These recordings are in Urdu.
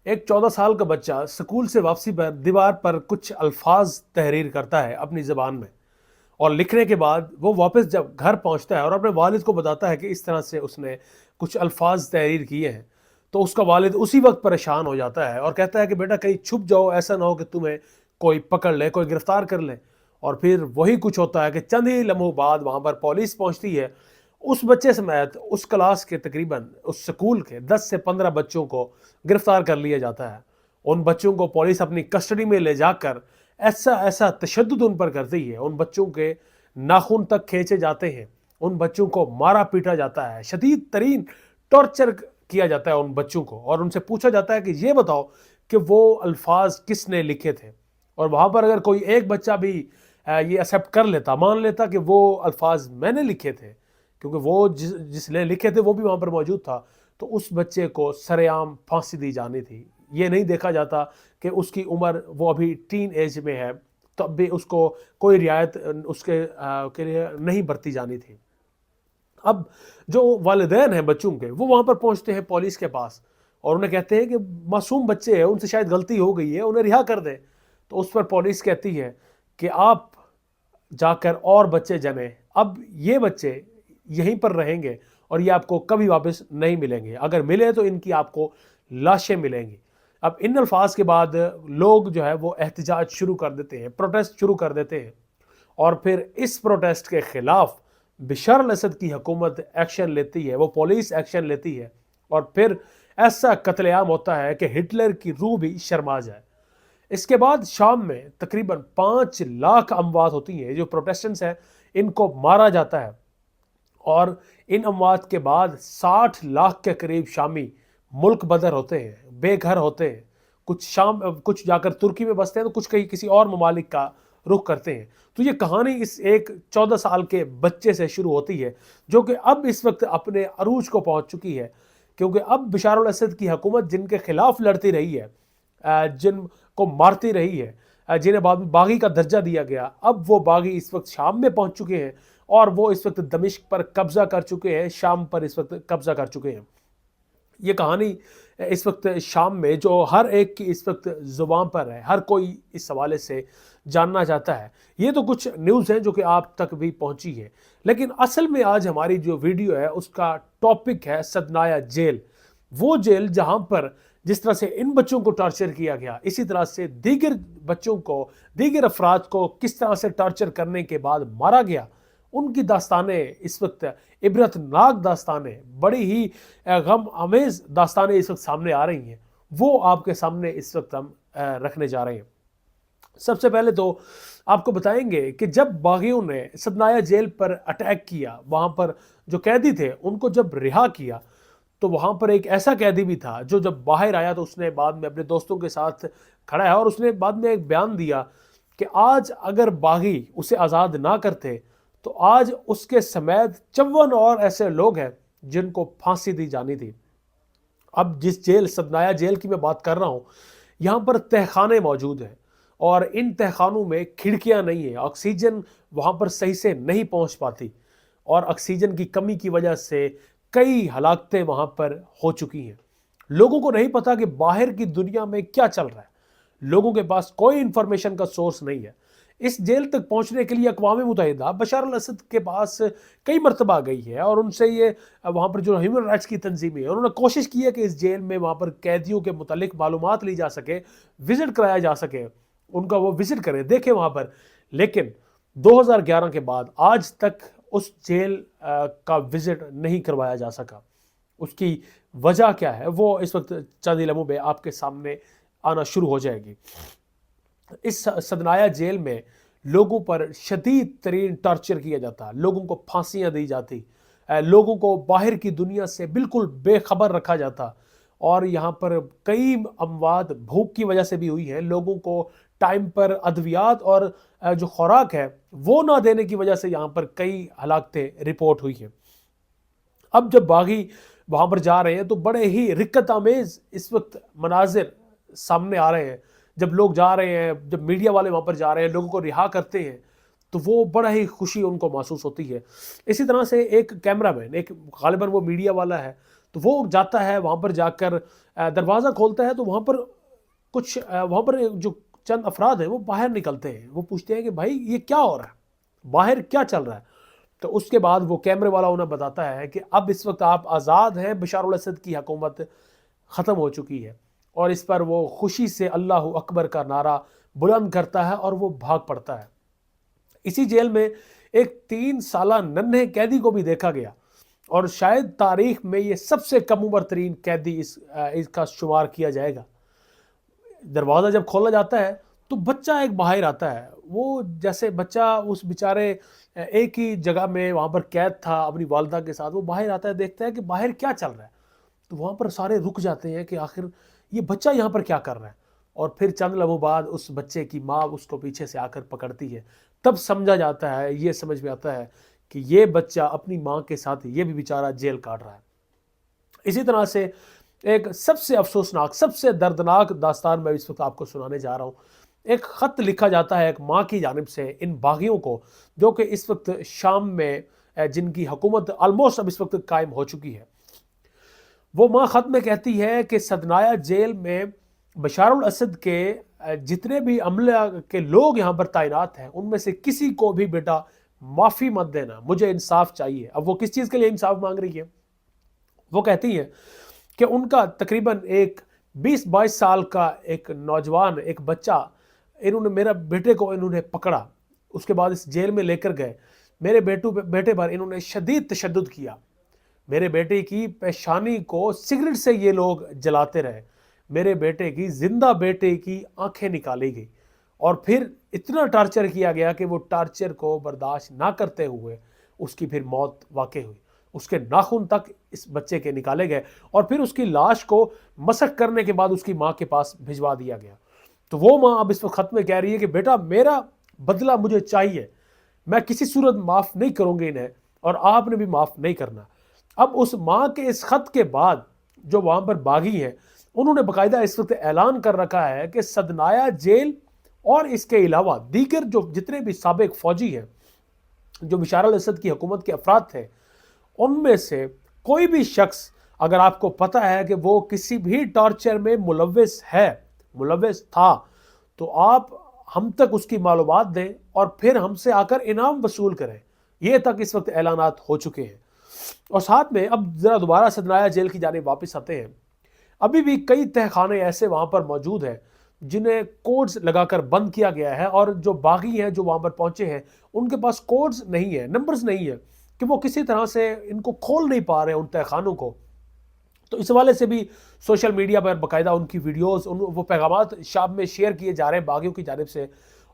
ایک 14 سال کا بچہ اسکول سے واپسی پر دیوار پر کچھ الفاظ تحریر کرتا ہے اپنی زبان میں، اور لکھنے کے بعد وہ واپس جب گھر پہنچتا ہے اور اپنے والد کو بتاتا ہے کہ اس طرح سے اس نے کچھ الفاظ تحریر کیے ہیں، تو اس کا والد اسی وقت پریشان ہو جاتا ہے اور کہتا ہے کہ بیٹا کہیں چھپ جاؤ، ایسا نہ ہو کہ تمہیں کوئی پکڑ لے، کوئی گرفتار کر لے۔ اور پھر وہی کچھ ہوتا ہے کہ چند ہی لمحوں بعد وہاں پر پولیس پہنچتی ہے۔ اس بچے سمیت اس کلاس کے تقریباً اس سکول کے 10 سے 15 بچوں کو گرفتار کر لیا جاتا ہے۔ ان بچوں کو پولیس اپنی کسٹڈی میں لے جا کر ایسا تشدد ان پر کرتی ہے، ان بچوں کے ناخن تک کھینچے جاتے ہیں، ان بچوں کو مارا پیٹا جاتا ہے، شدید ترین ٹارچر کیا جاتا ہے ان بچوں کو، اور ان سے پوچھا جاتا ہے کہ یہ بتاؤ کہ وہ الفاظ کس نے لکھے تھے۔ اور وہاں پر اگر کوئی ایک بچہ بھی یہ ایکسیپٹ کر لیتا، مان لیتا کہ وہ الفاظ میں نے لکھے تھے، کیونکہ وہ جس نے لکھے تھے وہ بھی وہاں پر موجود تھا، تو اس بچے کو سر عام پھانسی دی جانی تھی۔ یہ نہیں دیکھا جاتا کہ اس کی عمر وہ ابھی ٹین ایج میں ہے، تب بھی اس کو کوئی رعایت اس کے لیے نہیں برتی جانی تھی۔ اب جو والدین ہیں بچوں کے، وہ وہاں پر پہنچتے ہیں پولیس کے پاس اور انہیں کہتے ہیں کہ معصوم بچے ہیں، ان سے شاید غلطی ہو گئی ہے، انہیں رہا کر دیں۔ تو اس پر پولیس کہتی ہے کہ آپ جا کر اور بچے جنیں، اب یہ بچے یہیں پر رہیں گے اور یہ آپ کو کبھی واپس نہیں ملیں گے، اگر ملے تو ان کی آپ کو لاشیں ملیں گی۔ اب ان الفاظ کے بعد لوگ جو ہے وہ احتجاج شروع کر دیتے ہیں، پروٹیسٹ شروع کر دیتے ہیں، اور پھر اس پروٹیسٹ کے خلاف بشار الاسد کی حکومت ایکشن لیتی ہے، وہ پولیس ایکشن لیتی ہے، اور پھر ایسا قتل عام ہوتا ہے کہ ہٹلر کی روح بھی شرما جائے۔ اس کے بعد شام میں تقریباً 5 لاکھ اموات ہوتی ہیں، جو پروٹیسٹنٹس ہیں ان کو مارا جاتا ہے، اور ان اموات کے بعد 60 لاکھ کے قریب شامی ملک بدر ہوتے ہیں، بے گھر ہوتے ہیں، کچھ جا کر ترکی میں بستے ہیں تو کچھ کہیں کسی اور ممالک کا رخ کرتے ہیں۔ تو یہ کہانی اس ایک 14 سال کے بچے سے شروع ہوتی ہے، جو کہ اب اس وقت اپنے عروج کو پہنچ چکی ہے، کیونکہ اب بشار الاسد کی حکومت جن کے خلاف لڑتی رہی ہے، جن کو مارتی رہی ہے، جنہیں بعد میں باغی کا درجہ دیا گیا، اب وہ باغی اس وقت شام میں پہنچ چکے ہیں، اور وہ اس وقت دمشق پر قبضہ کر چکے ہیں، شام پر اس وقت قبضہ کر چکے ہیں۔ یہ کہانی اس وقت شام میں جو ہر ایک کی اس وقت زبان پر ہے، ہر کوئی اس حوالے سے جاننا چاہتا ہے۔ یہ تو کچھ نیوز ہیں جو کہ آپ تک بھی پہنچی ہے، لیکن اصل میں آج ہماری جو ویڈیو ہے اس کا ٹاپک ہے سدنایا جیل۔ وہ جیل جہاں پر جس طرح سے ان بچوں کو ٹارچر کیا گیا، اسی طرح سے دیگر بچوں کو، دیگر افراد کو کس طرح سے ٹارچر کرنے کے بعد مارا گیا، ان کی داستانیں اس وقت عبرت ناک داستانیں، بڑی ہی غم آمیز داستانیں اس وقت سامنے آ رہی ہیں، وہ آپ کے سامنے اس وقت ہم رکھنے جا رہے ہیں۔ سب سے پہلے تو آپ کو بتائیں گے کہ جب باغیوں نے سدنایا جیل پر اٹیک کیا، وہاں پر جو قیدی تھے ان کو جب رہا کیا، تو وہاں پر ایک ایسا قیدی بھی تھا جو جب باہر آیا تو اس نے بعد میں اپنے دوستوں کے ساتھ کھڑا ہے، اور اس نے بعد میں ایک بیان دیا کہ آج اگر باغی اسے آزاد نہ کرتے تو آج اس کے سمیت 54 اور ایسے لوگ ہیں جن کو پھانسی دی جانی تھی۔ اب جس جیل سدنایا جیل کی میں بات کر رہا ہوں، یہاں پر تہخانے موجود ہیں، اور ان تہخانوں میں کھڑکیاں نہیں ہیں، آکسیجن وہاں پر صحیح سے نہیں پہنچ پاتی، اور آکسیجن کی کمی کی وجہ سے کئی ہلاکتیں وہاں پر ہو چکی ہیں۔ لوگوں کو نہیں پتا کہ باہر کی دنیا میں کیا چل رہا ہے، لوگوں کے پاس کوئی انفارمیشن کا سورس نہیں ہے۔ اس جیل تک پہنچنے کے لیے اقوام متحدہ بشار الاسد کے پاس کئی مرتبہ گئی ہے، اور ان سے یہ وہاں پر جو ہیومن رائٹس کی تنظیمیں ہیں انہوں نے کوشش کی ہے کہ اس جیل میں وہاں پر قیدیوں کے متعلق معلومات لی جا سکے، وزٹ کرایا جا سکے، ان کا وہ وزٹ کریں، دیکھیں وہاں پر، لیکن 2011 کے بعد آج تک اس جیل کا وزٹ نہیں کروایا جا سکا۔ اس کی وجہ کیا ہے وہ اس وقت چند ہی لمحوں میں آپ کے سامنے آنا شروع ہو جائے گی۔ اس سدنایا جیل میں لوگوں پر شدید ترین ٹارچر کیا جاتا، لوگوں کو پھانسیاں دی جاتی، لوگوں کو باہر کی دنیا سے بالکل بے خبر رکھا جاتا، اور یہاں پر کئی اموات بھوک کی وجہ سے بھی ہوئی ہیں، لوگوں کو ٹائم پر ادویات اور جو خوراک ہے وہ نہ دینے کی وجہ سے یہاں پر کئی ہلاکتیں رپورٹ ہوئی ہیں۔ اب جب باغی وہاں پر جا رہے ہیں تو بڑے ہی رکت آمیز اس وقت مناظر سامنے آ رہے ہیں۔ جب لوگ جا رہے ہیں، جب میڈیا والے وہاں پر جا رہے ہیں، لوگوں کو رہا کرتے ہیں، تو وہ بڑا ہی خوشی ان کو محسوس ہوتی ہے۔ اسی طرح سے ایک کیمرہ مین، ایک غالباً وہ میڈیا والا ہے، تو وہ جاتا ہے وہاں پر، جا کر دروازہ کھولتا ہے تو وہاں پر وہاں پر جو چند افراد ہیں وہ باہر نکلتے ہیں. وہ پوچھتے ہیں کہ بھائی یہ کیا ہو رہا ہے، باہر کیا چل رہا ہے؟ تو اس کے بعد وہ کیمرے والا انہیں بتاتا ہے کہ اب اس وقت آپ آزاد ہیں، بشار الاسد کی حکومت ختم ہو چکی ہے. اور اس پر وہ خوشی سے اللہ اکبر کا نعرہ بلند کرتا ہے اور وہ بھاگ پڑتا ہے. اسی جیل میں ایک 3 سالہ ننھے قیدی کو بھی دیکھا گیا، اور شاید تاریخ میں یہ سب سے کم عمر ترین قیدی اس کا شمار کیا جائے گا. دروازہ جب کھولا جاتا ہے تو بچہ ایک باہر آتا ہے. وہ جیسے بچہ اس بیچارے ایک ہی جگہ میں وہاں پر قید تھا اپنی والدہ کے ساتھ، وہ باہر آتا ہے، دیکھتا ہے کہ باہر کیا چل رہا ہے. تو وہاں پر سارے رک جاتے ہیں کہ آخر یہ بچہ یہاں پر کیا کر رہا ہے. اور پھر چند لمحوں بعد اس بچے کی ماں اس کو پیچھے سے آ کر پکڑتی ہے. تب سمجھا جاتا ہے، یہ سمجھ میں آتا ہے کہ یہ بچہ اپنی ماں کے ساتھ یہ بھی بیچارہ جیل کاٹ رہا ہے. اسی طرح سے ایک سب سے افسوسناک، سب سے دردناک داستان میں اس وقت آپ کو سنانے جا رہا ہوں. ایک خط لکھا جاتا ہے ایک ماں کی جانب سے ان باغیوں کو، جو کہ اس وقت شام میں جن کی حکومت آلموسٹ اب اس وقت قائم ہو چکی ہے. وہ ماں خط میں کہتی ہے کہ سدنایا جیل میں بشار الاسد کے جتنے بھی عملہ کے لوگ یہاں پر تعینات ہیں ان میں سے کسی کو بھی بیٹا معافی مت دینا، مجھے انصاف چاہیے. اب وہ کس چیز کے لیے انصاف مانگ رہی ہے؟ وہ کہتی ہے کہ ان کا تقریباً ایک 20-22 سال کا ایک نوجوان، ایک بچہ، انہوں نے میرا بیٹے کو انہوں نے پکڑا، اس کے بعد اس جیل میں لے کر گئے. میرے بیٹے پر انہوں نے شدید تشدد کیا. میرے بیٹے کی پیشانی کو سگریٹ سے یہ لوگ جلاتے رہے. میرے بیٹے کی، زندہ بیٹے کی آنکھیں نکالی گئی، اور پھر اتنا ٹارچر کیا گیا کہ وہ ٹارچر کو برداشت نہ کرتے ہوئے اس کی پھر موت واقع ہوئی. اس کے ناخن تک اس بچے کے نکالے گئے، اور پھر اس کی لاش کو مسح کرنے کے بعد اس کی ماں کے پاس بھجوا دیا گیا. تو وہ ماں اب اس وقت خط میں کہہ رہی ہے کہ بیٹا میرا بدلہ مجھے چاہیے، میں کسی صورت معاف نہیں کروں گی انہیں، اور آپ نے بھی معاف نہیں کرنا. اب اس ماں کے اس خط کے بعد جو وہاں پر باغی ہیں انہوں نے باقاعدہ اس وقت اعلان کر رکھا ہے کہ سدنایا جیل اور اس کے علاوہ دیگر جو جتنے بھی سابق فوجی ہیں جو بشار الاسد کی حکومت کے افراد تھے، ان میں سے کوئی بھی شخص اگر آپ کو پتہ ہے کہ وہ کسی بھی ٹارچر میں ملوث تھا، تو آپ ہم تک اس کی معلومات دیں اور پھر ہم سے آ کر انعام وصول کریں. یہ تک اس وقت اعلانات ہو چکے ہیں. اور ساتھ میں اب ذرا دوبارہ سدنایا جیل کی جانب واپس آتے ہیں. ابھی بھی کئی تہہ خانے ایسے وہاں پر موجود ہیں جنہیں کوڈز لگا کر بند کیا گیا ہے، اور جو باغی ہیں جو وہاں پر پہنچے ہیں ان کے پاس کوڈز نہیں ہیں، نمبرز نہیں ہیں، کہ وہ کسی طرح سے ان کو کھول نہیں پا رہے ان تہہ خانوں کو. تو اس حوالے سے بھی سوشل میڈیا پر باقاعدہ ان کی ویڈیوز، وہ پیغامات شام میں شیئر کیے جا رہے ہیں باغیوں کی جانب سے،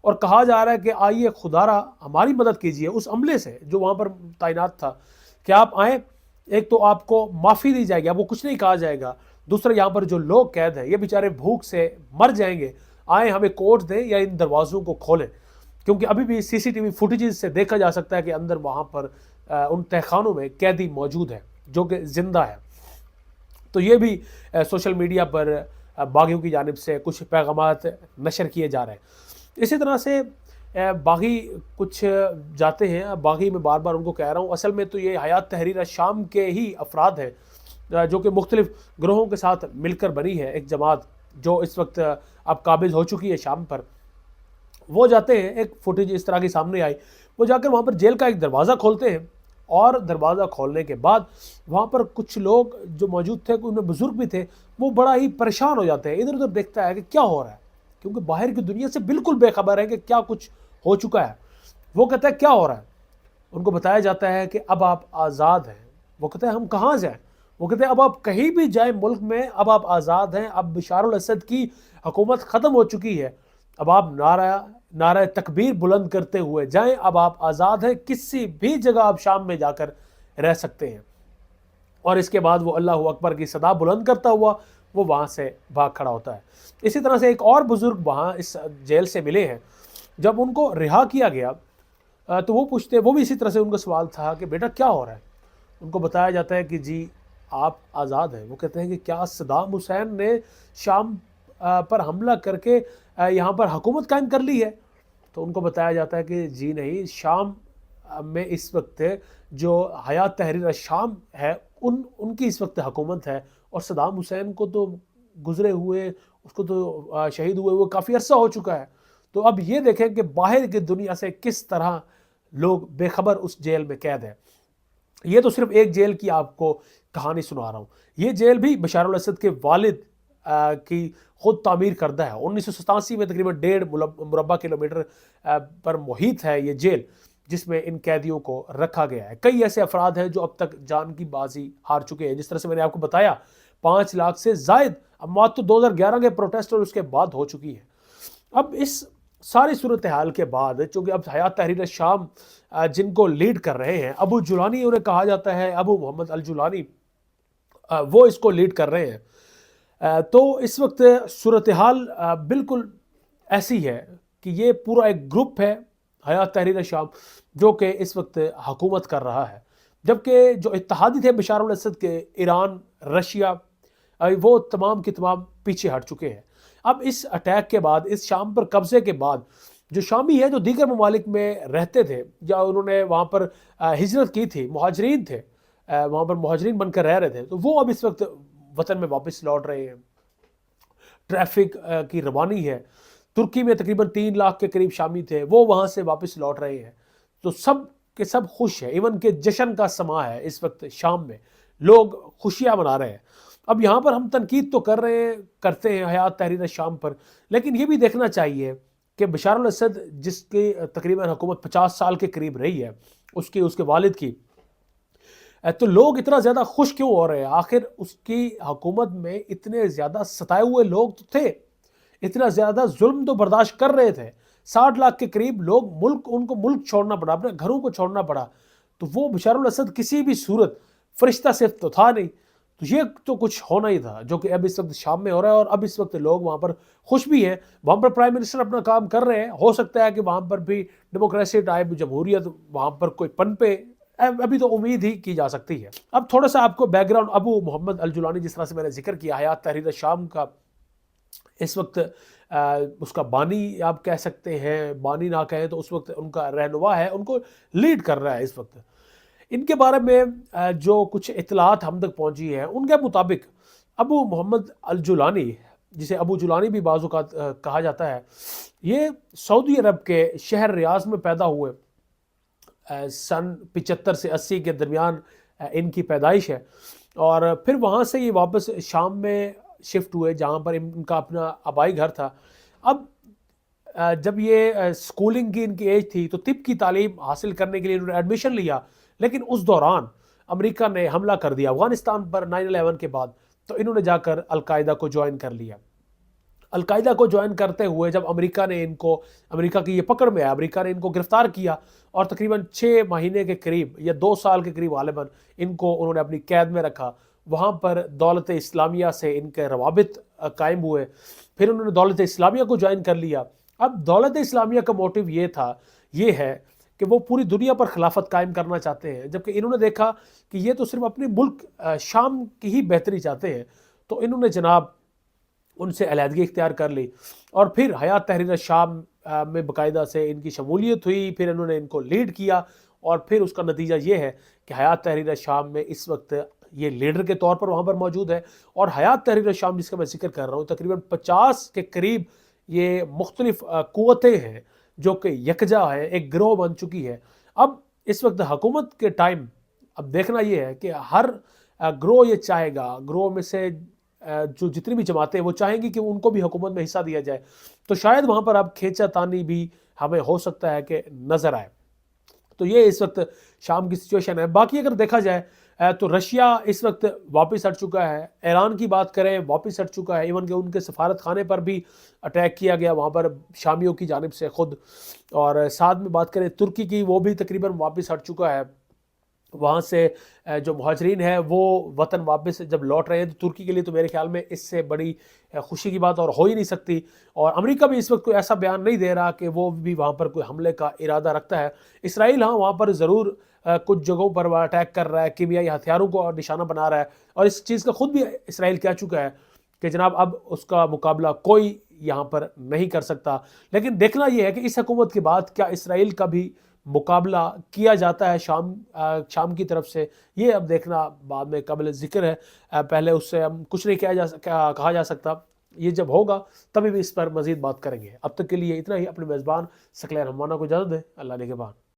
اور کہا جا رہا ہے کہ آئیے خدا را ہماری مدد کیجیے اس عملے سے جو وہاں پر تعینات تھا، کہ آپ آئیں، ایک تو آپ کو معافی دی جائے گی، آپ کو کچھ نہیں کہا جائے گا، دوسرا یہاں پر جو لوگ قید ہیں یہ بیچارے بھوک سے مر جائیں گے، آئیں ہمیں کوڈ دیں یا ان دروازوں کو کھولیں. کیونکہ ابھی بھی سی سی ٹی وی فوٹیجز سے دیکھا جا سکتا ہے کہ اندر وہاں پر ان تہہ خانوں میں قیدی موجود ہے جو کہ زندہ ہے. تو یہ بھی سوشل میڈیا پر باغیوں کی جانب سے کچھ پیغامات نشر کیے جا رہے ہیں. اسی طرح سے باغی کچھ جاتے ہیں، باغی میں بار بار ان کو کہہ رہا ہوں، اصل میں تو یہ حیات تحریر شام کے ہی افراد ہیں جو کہ مختلف گروہوں کے ساتھ مل کر بنی ہے ایک جماعت جو اس وقت اب قابض ہو چکی ہے شام پر. وہ جاتے ہیں، ایک فوٹیج اس طرح کی سامنے آئی، وہ جا کر وہاں پر جیل کا ایک دروازہ کھولتے ہیں، اور دروازہ کھولنے کے بعد وہاں پر کچھ لوگ جو موجود تھے، ان میں بزرگ بھی تھے، وہ بڑا ہی پریشان ہو جاتے ہیں، ادھر ادھر دیکھتا ہے کہ کیا ہو رہا ہے، کیونکہ باہر کی دنیا سے بالکل بے خبر ہے کہ کیا کچھ ہو چکا ہے. وہ کہتا ہے کیا ہو رہا ہے؟ ان کو بتایا جاتا ہے کہ اب آپ آزاد ہیں. وہ کہتے ہیں ہم کہاں جائیں؟ وہ کہتے ہیں اب آپ کہیں بھی جائیں ملک میں، اب آپ آزاد ہیں، اب بشار الاسد کی حکومت ختم ہو چکی ہے، اب آپ نعرہ تکبیر بلند کرتے ہوئے جائیں، اب آپ آزاد ہیں، کسی بھی جگہ آپ شام میں جا کر رہ سکتے ہیں. اور اس کے بعد وہ اللہ اکبر کی صدا بلند کرتا ہوا وہ وہاں سے بھاگ کھڑا ہوتا ہے. اسی طرح سے ایک اور بزرگ وہاں اس جیل سے ملے ہیں. جب ان کو رہا کیا گیا تو وہ پوچھتے، وہ بھی اسی طرح سے ان کا سوال تھا کہ بیٹا کیا ہو رہا ہے؟ ان کو بتایا جاتا ہے کہ جی آپ آزاد ہیں. وہ کہتے ہیں کہ کیا صدام حسین نے شام پر حملہ کر کے یہاں پر حکومت قائم کر لی ہے؟ تو ان کو بتایا جاتا ہے کہ جی نہیں، شام میں اس وقت جو حیات تحریر شام ہے ان کی اس وقت حکومت ہے، اور صدام حسین کو تو گزرے ہوئے، اس کو تو شہید ہوئے وہ کافی عرصہ ہو چکا ہے. تو اب یہ دیکھیں کہ باہر کی دنیا سے کس طرح لوگ بے خبر اس جیل میں قید ہیں. یہ تو صرف ایک جیل کی آپ کو کہانی سنا رہا ہوں. یہ جیل بھی بشار الاسد کے والد کی خود تعمیر کردہ ہے. 1987 میں تقریباً 1.5 مربع کلومیٹر پر محیط ہے یہ جیل، جس میں ان قیدیوں کو رکھا گیا ہے. کئی ایسے افراد ہیں جو اب تک جان کی بازی ہار چکے ہیں. جس طرح سے میں نے آپ کو بتایا 5 لاکھ سے زائد اموات تو 2011 کے پروٹیسٹ اور اس کے بعد ہو چکی ہے. اب اس ساری صورتحال کے بعد چونکہ اب حیات تحریر شام جن کو لیڈ کر رہے ہیں، ابو جولانی انہیں کہا جاتا ہے، ابو محمد الجولانی، وہ اس کو لیڈ کر رہے ہیں. تو اس وقت صورتحال بالکل ایسی ہے کہ یہ پورا ایک گروپ ہے حیات تحریر شام جو کہ اس وقت حکومت کر رہا ہے، جبکہ جو اتحادی تھے بشار الاسد کے، ایران، رشیا، وہ تمام کے تمام پیچھے ہٹ چکے ہیں. اب اس اٹیک کے بعد، اس شام پر قبضے کے بعد، جو شامی ہیں جو دیگر ممالک میں رہتے تھے یا انہوں نے وہاں پر ہجرت کی تھی، مہاجرین تھے، وہاں پر مہاجرین بن کر رہ رہے تھے، تو وہ اب اس وقت وطن میں واپس لوٹ رہے ہیں. ٹریفک کی روانی ہے. ترکی میں تقریباً 3 لاکھ کے قریب شامی تھے، وہ وہاں سے واپس لوٹ رہے ہیں. تو سب کے سب خوش ہیں. ایون کہ جشن کا سما ہے اس وقت شام میں، لوگ خوشیاں منا رہے ہیں. اب یہاں پر ہم تنقید تو کرتے ہیں حیات تحریر شام پر، لیکن یہ بھی دیکھنا چاہیے کہ بشار الاسد جس کی تقریباً حکومت 50 سال کے قریب رہی ہے، اس کے والد کی، تو لوگ اتنا زیادہ خوش کیوں ہو رہے ہیں؟ آخر اس کی حکومت میں اتنے زیادہ ستائے ہوئے لوگ تو تھے، اتنا زیادہ ظلم تو برداشت کر رہے تھے. 60 لاکھ کے قریب لوگ ان کو ملک چھوڑنا پڑا، اپنے گھروں کو چھوڑنا پڑا. تو وہ بشار الاسد کسی بھی صورت فرشتہ صرف تو تھا نہیں. تو یہ تو کچھ ہونا ہی تھا جو کہ اب اس وقت شام میں ہو رہا ہے. اور اب اس وقت لوگ وہاں پر خوش بھی ہیں، وہاں پر پرائم منسٹر اپنا کام کر رہے ہیں. ہو سکتا ہے کہ وہاں پر بھی ڈیموکریسی ٹائپ جمہوریت وہاں پر کوئی پنپے، ابھی تو امید ہی کی جا سکتی ہے. اب تھوڑا سا آپ کو بیک گراؤنڈ ابو محمد الجولانی، جس طرح سے میں نے ذکر کیا حیات تحریر شام کا، اس وقت اس کا بانی آپ کہہ سکتے ہیں، بانی نہ کہیں تو اس وقت ان کا رہنما ہے، ان کو لیڈ کر رہا ہے اس وقت. ان کے بارے میں جو کچھ اطلاعات ہم تک پہنچی ہیں، ان کے مطابق ابو محمد الجولانی، جسے ابو جولانی بھی بعض اوقات کہا جاتا ہے، یہ سعودی عرب کے شہر ریاض میں پیدا ہوئے. سن 75 سے 80 کے درمیان ان کی پیدائش ہے، اور پھر وہاں سے یہ واپس شام میں شفٹ ہوئے جہاں پر ان کا اپنا آبائی گھر تھا. اب جب یہ سکولنگ کی ان کی ایج تھی تو طب کی تعلیم حاصل کرنے کے لیے انہوں نے ایڈمیشن لیا، لیکن اس دوران امریکہ نے حملہ کر دیا افغانستان پر 9/11 کے بعد. تو انہوں نے جا کر القاعدہ کو جوائن کر لیا. القاعدہ کو جوائن کرتے ہوئے جب امریکہ کی یہ پکڑ میں آیا، امریکہ نے ان کو گرفتار کیا، اور تقریباً 6 مہینے کے قریب یا 2 سال کے قریب غالباً ان کو انہوں نے اپنی قید میں رکھا. وہاں پر دولت اسلامیہ سے ان کے روابط قائم ہوئے. پھر انہوں نے دولت اسلامیہ کو جوائن کر لیا. اب دولت اسلامیہ کا موٹیو یہ ہے کہ وہ پوری دنیا پر خلافت قائم کرنا چاہتے ہیں، جبکہ انہوں نے دیکھا کہ یہ تو صرف اپنے ملک شام کی ہی بہتری چاہتے ہیں. تو انہوں نے جناب ان سے علیحدگی اختیار کر لی، اور پھر حیات تحریر شام میں باقاعدہ سے ان کی شمولیت ہوئی. پھر انہوں نے ان کو لیڈ کیا، اور پھر اس کا نتیجہ یہ ہے کہ حیات تحریر شام میں اس وقت یہ لیڈر کے طور پر وہاں پر موجود ہے. اور حیات تحریر شام جس کا میں ذکر کر رہا ہوں، تقریباً 50 کے قریب یہ مختلف قوتیں ہیں جو کہ یکجا ہے، ایک گروہ بن چکی ہے. اب اس وقت حکومت کے ٹائم اب دیکھنا یہ ہے کہ ہر گروہ یہ چاہے گا، گروہ میں سے جو جتنی بھی جماعتیں وہ چاہیں گی کہ ان کو بھی حکومت میں حصہ دیا جائے. تو شاید وہاں پر اب کھینچا تانی بھی ہمیں ہو سکتا ہے کہ نظر آئے. تو یہ اس وقت شام کی سچویشن ہے. باقی اگر دیکھا جائے تو رشیا اس وقت واپس ہٹ چکا ہے. ایران کی بات کریں، واپس ہٹ چکا ہے. ایون کہ ان کے سفارت خانے پر بھی اٹیک کیا گیا وہاں پر شامیوں کی جانب سے خود. اور ساتھ میں بات کریں ترکی کی، وہ بھی تقریباً واپس ہٹ چکا ہے. وہاں سے جو مہاجرین ہیں وہ وطن واپس جب لوٹ رہے ہیں، تو ترکی کے لیے تو میرے خیال میں اس سے بڑی خوشی کی بات اور ہو ہی نہیں سکتی. اور امریکہ بھی اس وقت کوئی ایسا بیان نہیں دے رہا کہ وہ بھی وہاں پر کوئی حملے کا ارادہ رکھتا ہے. اسرائیل وہاں پر ضرور کچھ جگہوں پر اٹیک کر رہا ہے، کیمیائی ہتھیاروں کو نشانہ بنا رہا ہے، اور اس چیز کا خود بھی اسرائیل کہہ چکا ہے کہ جناب اب اس کا مقابلہ کوئی یہاں پر نہیں کر سکتا. لیکن دیکھنا یہ ہے کہ اس حکومت کے بعد کیا اسرائیل کا بھی مقابلہ کیا جاتا ہے شام کی طرف سے، یہ اب دیکھنا بعد میں قابل ذکر ہے، پہلے اس سے ہم کچھ نہیں کہا جا سکتا، یہ جب ہوگا تبھی بھی اس پر مزید بات کریں گے۔ اب تک کے لیے اتنا ہی، اپنے میزبان ثقلین حمانہ کو اجازت دیں، اللہ نگہبان۔